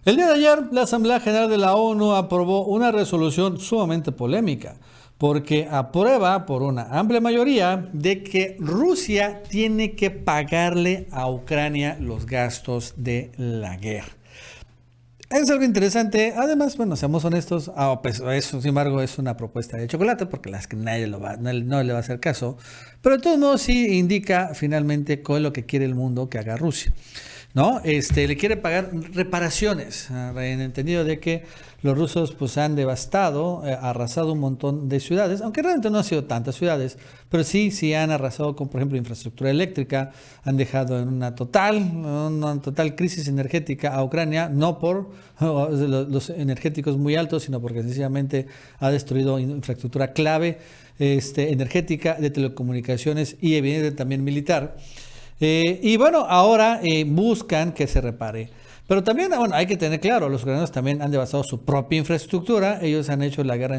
El día de ayer, la Asamblea General de la ONU aprobó una resolución sumamente polémica, porque aprueba por una amplia mayoría de que Rusia tiene que pagarle a Ucrania los gastos de la guerra. Es algo interesante. Además, bueno, seamos honestos, pues eso, sin embargo, es una propuesta de chocolate porque las que nadie no le va a hacer caso. Pero de todos modos sí indica finalmente con lo que quiere el mundo que haga Rusia. ¿No? Le quiere pagar reparaciones, en entendido de que los rusos pues han devastado, arrasado un montón de ciudades, aunque realmente no han sido tantas ciudades, pero sí han arrasado con, por ejemplo, infraestructura eléctrica, han dejado en una total crisis energética a Ucrania, no por los energéticos muy altos, sino porque sencillamente ha destruido infraestructura clave, energética, de telecomunicaciones y evidentemente también militar. Y bueno, ahora buscan que se repare. Pero también, bueno, hay que tener claro, los ucranianos también han devastado su propia infraestructura, ellos han hecho la guerra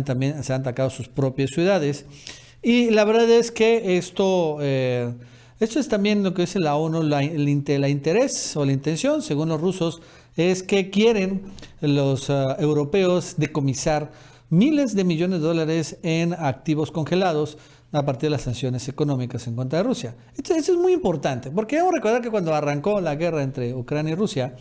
también se han atacado sus propias ciudades. Y la verdad es que esto es también lo que dice la ONU, la interés o la intención, según los rusos, es que quieren los europeos decomisar miles de millones de dólares en activos congelados a partir de las sanciones económicas en contra de Rusia. Eso es muy importante, porque debemos recordar que cuando arrancó la guerra entre Ucrania y Rusia,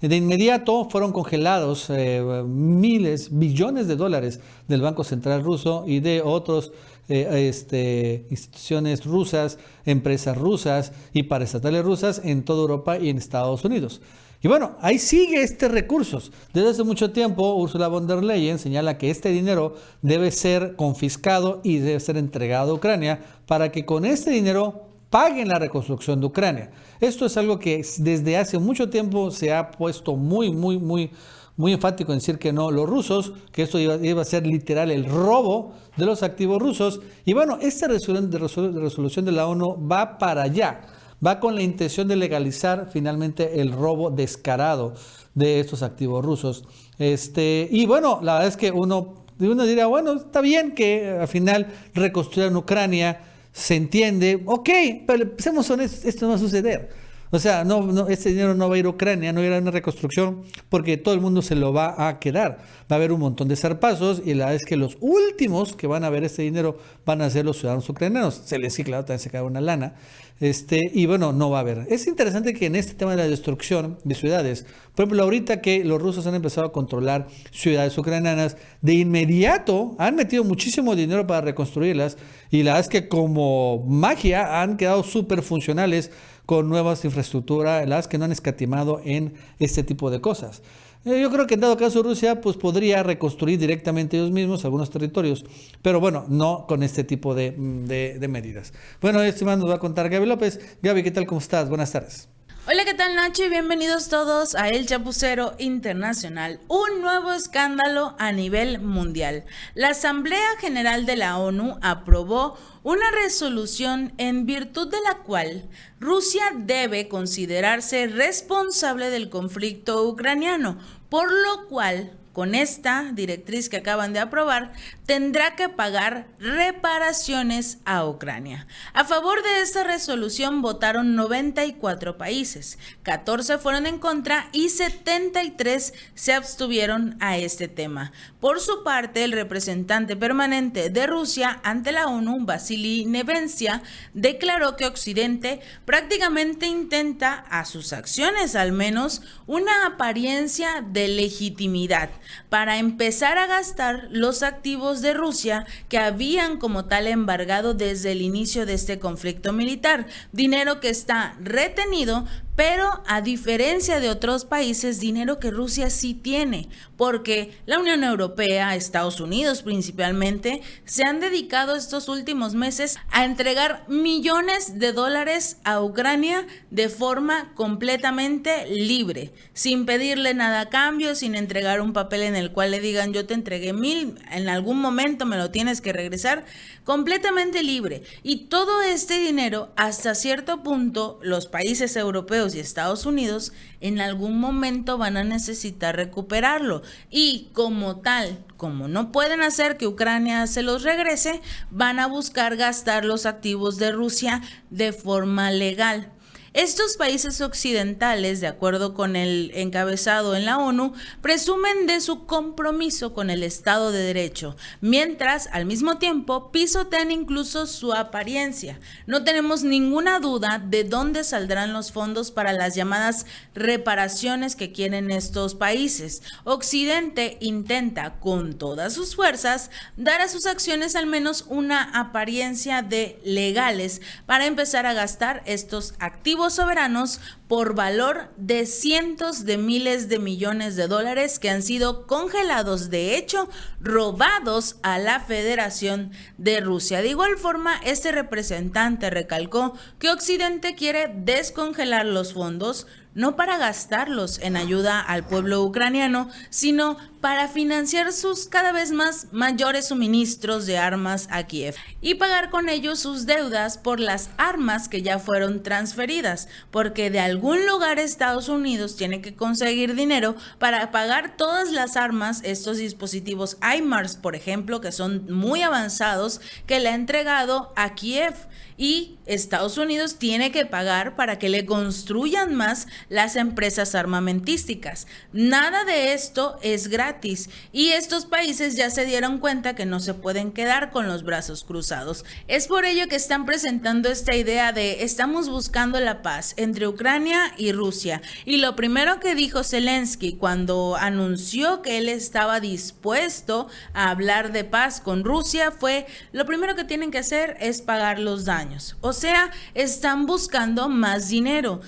de inmediato fueron congelados billones de dólares del Banco Central ruso y de otras instituciones rusas, empresas rusas y paraestatales rusas en toda Europa y en Estados Unidos. Y bueno, ahí sigue recursos. Desde hace mucho tiempo, Ursula von der Leyen señala que este dinero debe ser confiscado y debe ser entregado a Ucrania para que con este dinero paguen la reconstrucción de Ucrania. Esto es algo que desde hace mucho tiempo se ha puesto muy enfático en decir que no, los rusos, que esto iba a ser literal el robo de los activos rusos. Y bueno, esta resolución de la ONU va para allá. Va con la intención de legalizar finalmente el robo descarado de estos activos rusos. Y bueno, la verdad es que uno diría, bueno, está bien que al final reconstruyan Ucrania, se entiende, ok, pero seamos honestos, esto no va a suceder. O sea, este dinero no va a ir a Ucrania, no va a ir a una reconstrucción, porque todo el mundo se lo va a quedar. Va a haber un montón de zarpazos y la verdad es que los últimos que van a ver este dinero van a ser los ciudadanos ucranianos. Se les sí, claro, también se cae una lana. Y bueno, no va a haber. Es interesante que en este tema de la destrucción de ciudades, por ejemplo, ahorita que los rusos han empezado a controlar ciudades ucranianas, de inmediato han metido muchísimo dinero para reconstruirlas y la verdad es que como magia han quedado súper funcionales con nuevas infraestructuras, las que no han escatimado en este tipo de cosas. Yo creo que en dado caso Rusia pues podría reconstruir directamente ellos mismos algunos territorios, pero bueno, no con este tipo de medidas. Bueno, estimado, nos va a contar Gaby López. Gaby, ¿qué tal? ¿Cómo estás? Buenas tardes. Hola, ¿qué tal, Nacho? Y bienvenidos todos a El Chapucero Internacional, un nuevo escándalo a nivel mundial. La Asamblea General de la ONU aprobó una resolución en virtud de la cual Rusia debe considerarse responsable del conflicto ucraniano, por lo cual, con esta directriz que acaban de aprobar, tendrá que pagar reparaciones a Ucrania. A favor de esta resolución votaron 94 países, 14 fueron en contra y 73 se abstuvieron a este tema. Por su parte, el representante permanente de Rusia ante la ONU, Vasily Nevencia, declaró que Occidente prácticamente intenta, a sus acciones al menos, una apariencia de legitimidad para empezar a gastar los activos de Rusia que habían como tal embargado desde el inicio de este conflicto militar, dinero que está retenido, pero a diferencia de otros países, dinero que Rusia sí tiene, porque la Unión Europea, Estados Unidos principalmente, se han dedicado estos últimos meses a entregar millones de dólares a Ucrania de forma completamente libre, sin pedirle nada a cambio, sin entregar un papel en el cual le digan yo te entregué 1,000, en algún momento me lo tienes que regresar, completamente libre. Y todo este dinero, hasta cierto punto, los países europeos y Estados Unidos en algún momento van a necesitar recuperarlo. Y como tal, como no pueden hacer que Ucrania se los regrese, van a buscar gastar los activos de Rusia de forma legal. Estos países occidentales, de acuerdo con el encabezado en la ONU, presumen de su compromiso con el Estado de Derecho, mientras al mismo tiempo pisotean incluso su apariencia. No tenemos ninguna duda de dónde saldrán los fondos para las llamadas reparaciones que quieren estos países. Occidente intenta con todas sus fuerzas dar a sus acciones al menos una apariencia de legales para empezar a gastar estos activos soberanos por valor de cientos de miles de millones de dólares que han sido congelados, de hecho, robados a la Federación de Rusia. De igual forma, este representante recalcó que Occidente quiere descongelar los fondos no para gastarlos en ayuda al pueblo ucraniano, sino para financiar sus cada vez más mayores suministros de armas a Kiev y pagar con ellos sus deudas por las armas que ya fueron transferidas, porque de algún lugar Estados Unidos tiene que conseguir dinero para pagar todas las armas, estos dispositivos HIMARS, por ejemplo, que son muy avanzados, que le ha entregado a Kiev. Y Estados Unidos tiene que pagar para que le construyan más las empresas armamentísticas. Nada de esto es gratis y estos países ya se dieron cuenta que no se pueden quedar con los brazos cruzados. Es por ello que están presentando esta idea de estamos buscando la paz entre Ucrania y Rusia. Y lo primero que dijo Zelensky cuando anunció que él estaba dispuesto a hablar de paz con Rusia fue: lo primero que tienen que hacer es pagar los daños. O sea, están buscando más dinero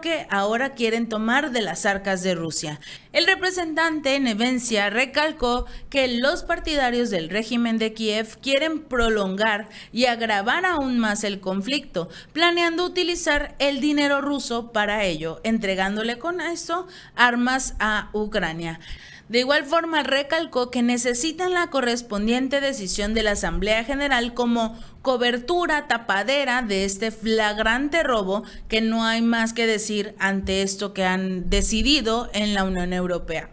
que ahora quieren tomar de las arcas de Rusia. El representante Nevencia recalcó que los partidarios del régimen de Kiev quieren prolongar y agravar aún más el conflicto, planeando utilizar el dinero ruso para ello, entregándole con esto armas a Ucrania. De igual forma, recalcó que necesitan la correspondiente decisión de la Asamblea General como cobertura tapadera de este flagrante robo, que no hay más que decir ante esto que han decidido en la Unión Europea,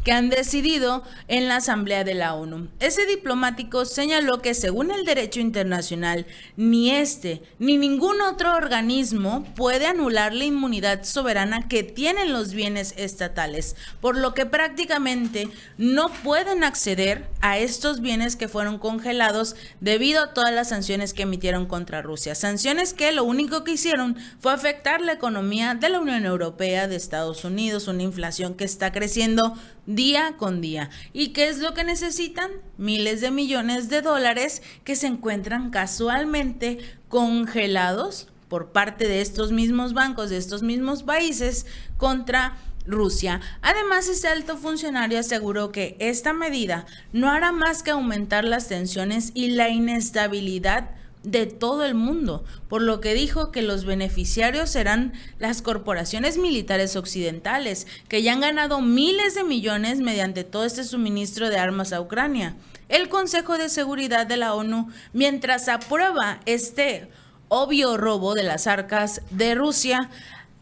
que han decidido en la Asamblea de la ONU. Ese diplomático señaló que según el derecho internacional, ni este ni ningún otro organismo puede anular la inmunidad soberana que tienen los bienes estatales, por lo que prácticamente no pueden acceder a estos bienes que fueron congelados debido a todas las sanciones que emitieron contra Rusia. Sanciones que lo único que hicieron fue afectar la economía de la Unión Europea, de Estados Unidos, una inflación que está creciendo día con día. ¿Y qué es lo que necesitan? Miles de millones de dólares que se encuentran casualmente congelados por parte de estos mismos bancos, de estos mismos países contra Rusia. Además, este alto funcionario aseguró que esta medida no hará más que aumentar las tensiones y la inestabilidad de todo el mundo, por lo que dijo que los beneficiarios serán las corporaciones militares occidentales, que ya han ganado miles de millones mediante todo este suministro de armas a Ucrania. El Consejo de Seguridad de la ONU, mientras aprueba este obvio robo de las arcas de Rusia,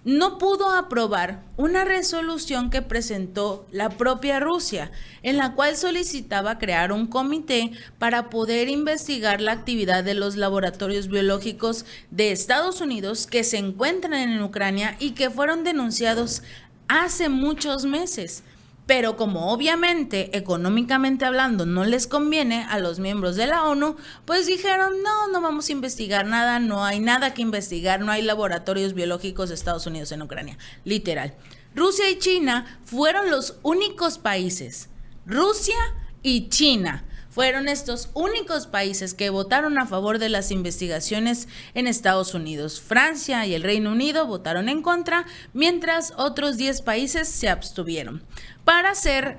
no pudo aprobar una resolución que presentó la propia Rusia, en la cual solicitaba crear un comité para poder investigar la actividad de los laboratorios biológicos de Estados Unidos que se encuentran en Ucrania y que fueron denunciados hace muchos meses. Pero como obviamente, económicamente hablando, no les conviene a los miembros de la ONU, pues dijeron, no vamos a investigar nada, no hay nada que investigar, no hay laboratorios biológicos de Estados Unidos en Ucrania, literal. Rusia y China fueron los únicos países, Rusia y China, fueron estos únicos países que votaron a favor de las investigaciones en Estados Unidos. Francia y el Reino Unido votaron en contra, mientras otros 10 países se abstuvieron. Para ser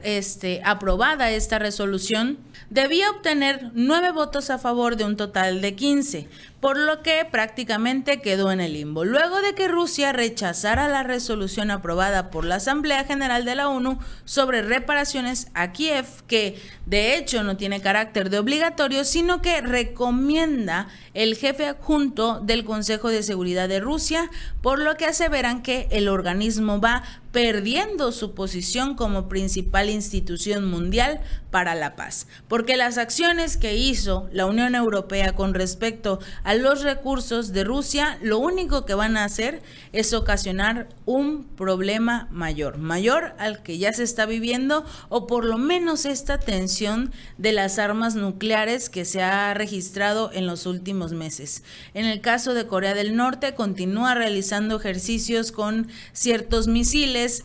aprobada esta resolución, debía obtener 9 votos a favor de un total de 15, por lo que prácticamente quedó en el limbo. Luego de que Rusia rechazara la resolución aprobada por la Asamblea General de la ONU sobre reparaciones a Kiev, que de hecho no tiene carácter de obligatorio, sino que recomienda el jefe adjunto del Consejo de Seguridad de Rusia, por lo que aseveran que el organismo va perdiendo su posición como principal institución mundial para la paz, porque las acciones que hizo la Unión Europea con respecto a a los recursos de Rusia, lo único que van a hacer es ocasionar un problema mayor al que ya se está viviendo, o por lo menos esta tensión de las armas nucleares que se ha registrado en los últimos meses. En el caso de Corea del Norte, continúa realizando ejercicios con ciertos misiles.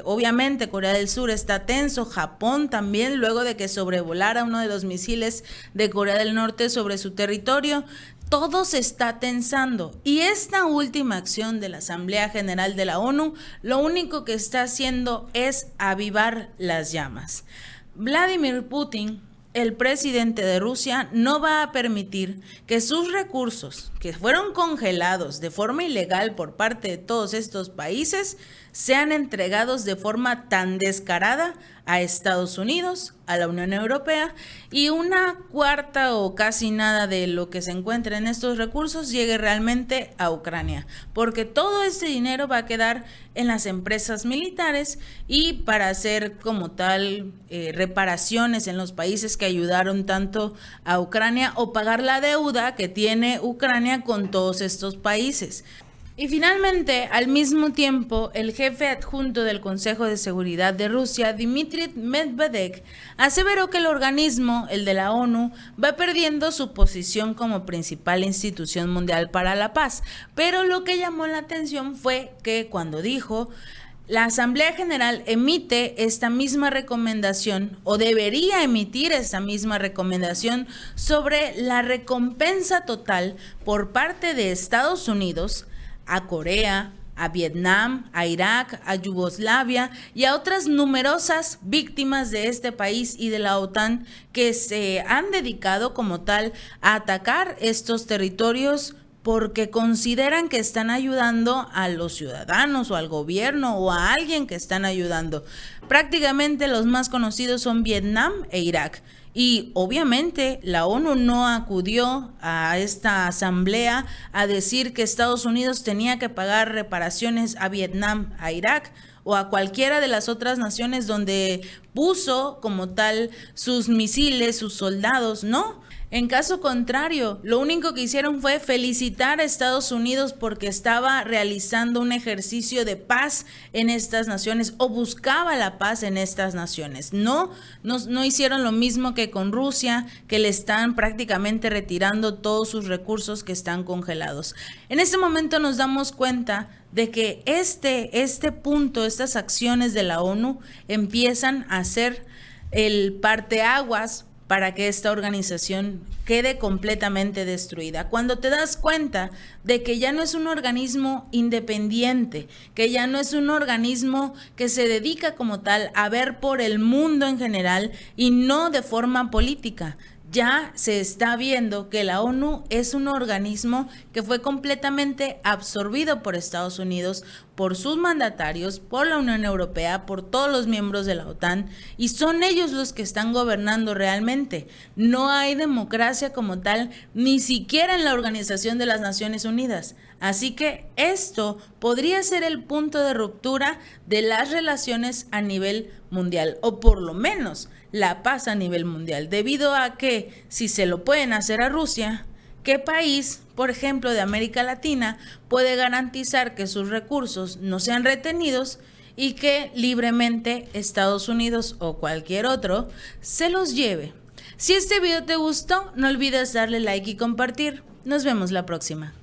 Obviamente Corea del Sur está tenso, Japón también, luego de que sobrevolara uno de los misiles de Corea del Norte sobre su territorio. Todo se está tensando, y esta última acción de la Asamblea General de la ONU lo único que está haciendo es avivar las llamas. Vladimir Putin, el presidente de Rusia, no va a permitir que sus recursos, que fueron congelados de forma ilegal por parte de todos estos países, sean entregados de forma tan descarada a Estados Unidos, a la Unión Europea, y una cuarta o casi nada de lo que se encuentra en estos recursos llegue realmente a Ucrania, porque todo este dinero va a quedar en las empresas militares y para hacer como tal reparaciones en los países que ayudaron tanto a Ucrania, o pagar la deuda que tiene Ucrania con todos estos países. Y finalmente, al mismo tiempo, el jefe adjunto del Consejo de Seguridad de Rusia, Dmitry Medvedev, aseveró que el organismo, el de la ONU, va perdiendo su posición como principal institución mundial para la paz. Pero lo que llamó la atención fue que cuando dijo: la Asamblea General emite esta misma recomendación, o debería emitir esta misma recomendación, sobre la recompensa total por parte de Estados Unidos a Corea, a Vietnam, a Irak, a Yugoslavia y a otras numerosas víctimas de este país y de la OTAN que se han dedicado como tal a atacar estos territorios porque consideran que están ayudando a los ciudadanos o al gobierno o a alguien que están ayudando. Prácticamente los más conocidos son Vietnam e Irak. Y obviamente la ONU no acudió a esta asamblea a decir que Estados Unidos tenía que pagar reparaciones a Vietnam, a Irak o a cualquiera de las otras naciones donde puso como tal sus misiles, sus soldados, no. En caso contrario, lo único que hicieron fue felicitar a Estados Unidos porque estaba realizando un ejercicio de paz en estas naciones, o buscaba la paz en estas naciones. No hicieron lo mismo que con Rusia, que le están prácticamente retirando todos sus recursos que están congelados. En este momento nos damos cuenta de que este punto, estas acciones de la ONU empiezan a ser el parteaguas para que esta organización quede completamente destruida. Cuando te das cuenta de que ya no es un organismo independiente, que ya no es un organismo que se dedica como tal a ver por el mundo en general y no de forma política, ya se está viendo que la ONU es un organismo que fue completamente absorbido por Estados Unidos, por sus mandatarios, por la Unión Europea, por todos los miembros de la OTAN, y son ellos los que están gobernando realmente. No hay democracia como tal, ni siquiera en la Organización de las Naciones Unidas. Así que esto podría ser el punto de ruptura de las relaciones a nivel mundial, o por lo menos la paz a nivel mundial, debido a que si se lo pueden hacer a Rusia, ¿qué país, por ejemplo, de América Latina puede garantizar que sus recursos no sean retenidos y que libremente Estados Unidos o cualquier otro se los lleve? Si este video te gustó, no olvides darle like y compartir. Nos vemos la próxima.